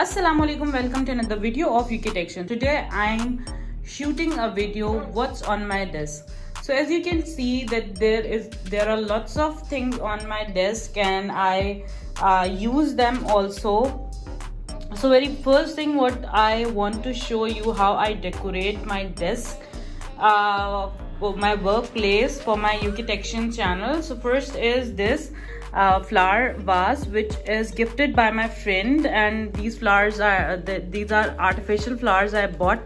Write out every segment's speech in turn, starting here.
Assalamualaikum, welcome to another video of UKTechians. Today I'm shooting a video what's on my desk. So as you can see that there are lots of things on my desk and I use them also. So very first thing what I want to show you how I decorate my desk, my workplace for my UKTechians channel. So first is this flower vase which is gifted by my friend, and these flowers are these are artificial flowers I bought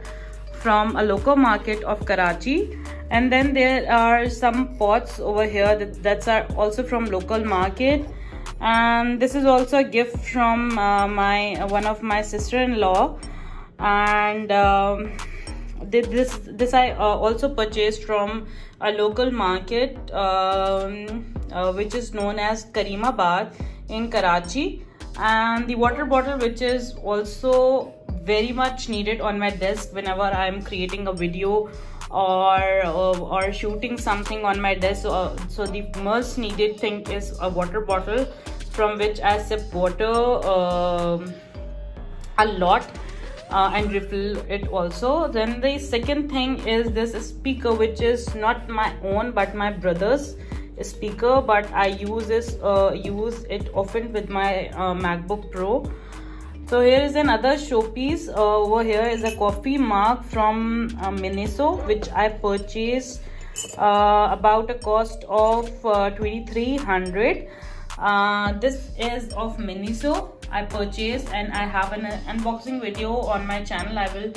from a local market of Karachi. And then there are some pots over here that's are also from local market, and this is also a gift from one of my sister-in-law. And this I also purchased from a local market which is known as Karimabad in Karachi. And the water bottle which is also very much needed on my desk whenever I'm creating a video or shooting something on my desk. So the most needed thing is a water bottle from which I sip water a lot and refill it also. Then the second thing is this speaker, which is not my own but my brother's speaker, but I use it often with my MacBook Pro. So here is another showpiece. Over here is a coffee mug from Miniso, which I purchased about a cost of 2300. This is of Miniso I purchased, and I have an unboxing video on my channel. I will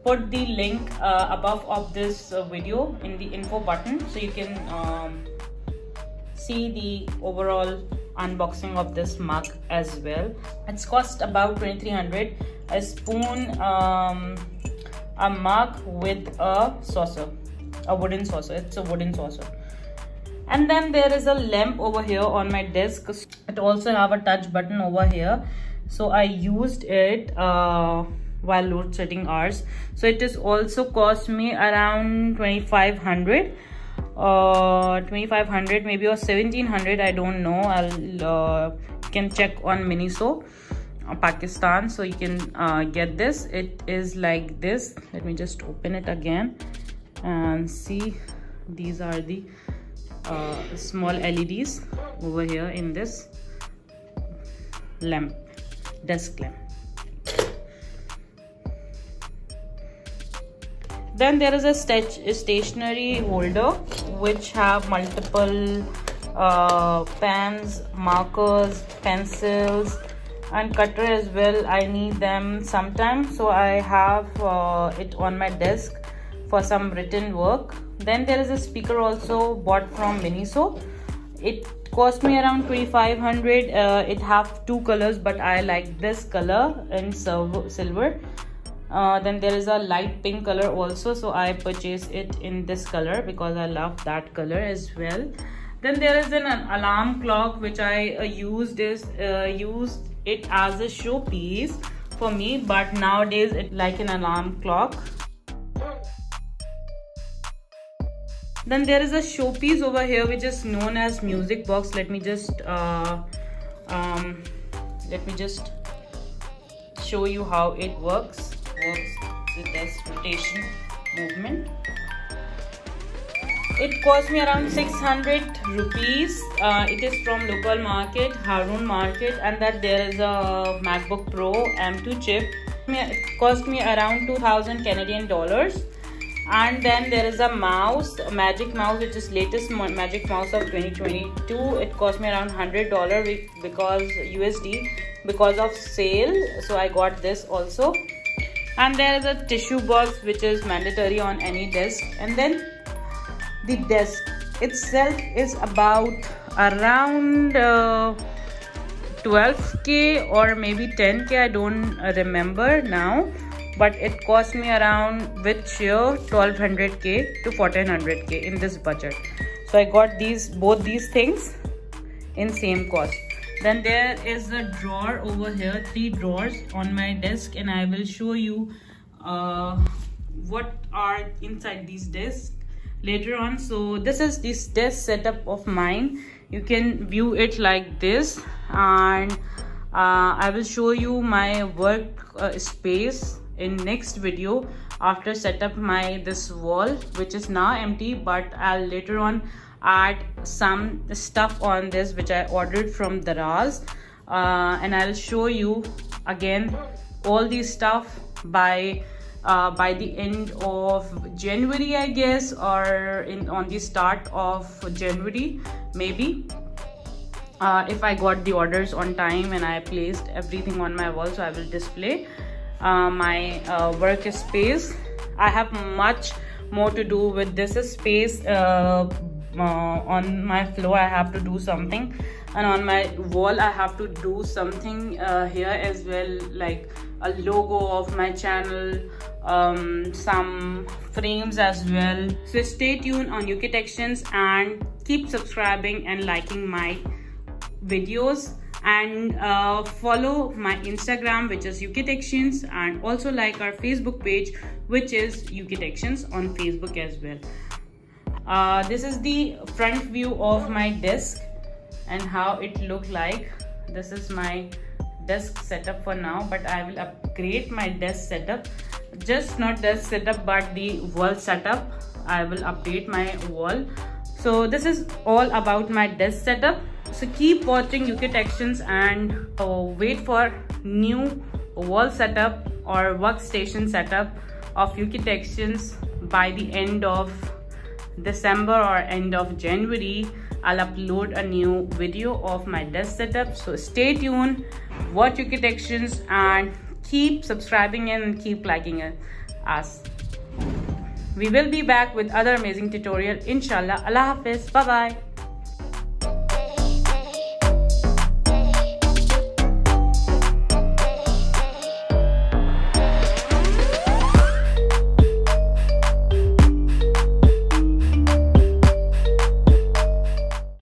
put the link above of this video in the info button, so you can see the overall unboxing of this mug as well. It's cost about 2300. A spoon, a mug with a saucer, a wooden saucer. It's a wooden saucer. And then there is a lamp over here on my desk. It also have a touch button over here, so I used it while load setting hours. So it is also cost me around 2500 maybe, or 1700, I don't know. I'll can check on Miniso Pakistan, so you can get this. It is like this. Let me just open it again and see. These are the small LEDs over here in this lamp, desk lamp. Then there is a stationery holder which have multiple pens, markers, pencils and cutter as well. I need them sometimes, so I have it on my desk for some written work. Then there is a speaker also bought from Miniso. It cost me around 2500. It have two colors, but I like this color in silver. Then there is a light pink color also, so I purchased it in this color because I love that color as well. Then there is an alarm clock which I used it as a showpiece for me, but nowadays it's like an alarm clock. Then there is a showpiece over here which is known as music box. Let me just show you how it works with this rotation movement. It cost me around 600 rupees. It is from local market, Harun market, and that there is a MacBook Pro M2 chip. It cost me around 2000 Canadian dollars. And then there is a mouse, a magic mouse, which is latest magic mouse of 2022. It cost me around $100 because USD, because of sale, so I got this also. And there is a tissue box which is mandatory on any desk. And then the desk itself is about around 12k or maybe 10k, I don't remember now, but it cost me around with share 1200k to 1400k in this budget. So I got both these things in same cost. Then there is a drawer over here, 3 drawers on my desk, and I will show you what are inside these desks later on. So this is this desk setup of mine. You can view it like this, and I will show you my work space in next video after set up this wall, which is now empty, but I'll later on add some stuff on this which I ordered from Vase, and I'll show you again all these stuff by the end of January, I guess, or on the start of January maybe, if I got the orders on time and I placed everything on my wall. So I will display my workspace. I have much more to do with this space. On my floor I have to do something, and on my wall I have to do something here as well, like a logo of my channel, some frames as well. So stay tuned on UKTechians and keep subscribing and liking my videos, and follow my Instagram, which is UKTechians, and also like our Facebook page, which is UKTechians on Facebook as well. This is the front view of my desk and how it looked like. This is my desk setup for now, but I will upgrade my desk setup, just not desk setup but the wall setup. I will update my wall. So this is all about my desk setup. So keep watching UKTechians and wait for new wall setup or workstation setup of UKTechians by the end of December or end of January. I'll upload a new video of my desk setup. So stay tuned, watch UKTechians, and keep subscribing and keep liking us. We will be back with other amazing tutorial, inshallah. Allah Hafiz. Bye bye.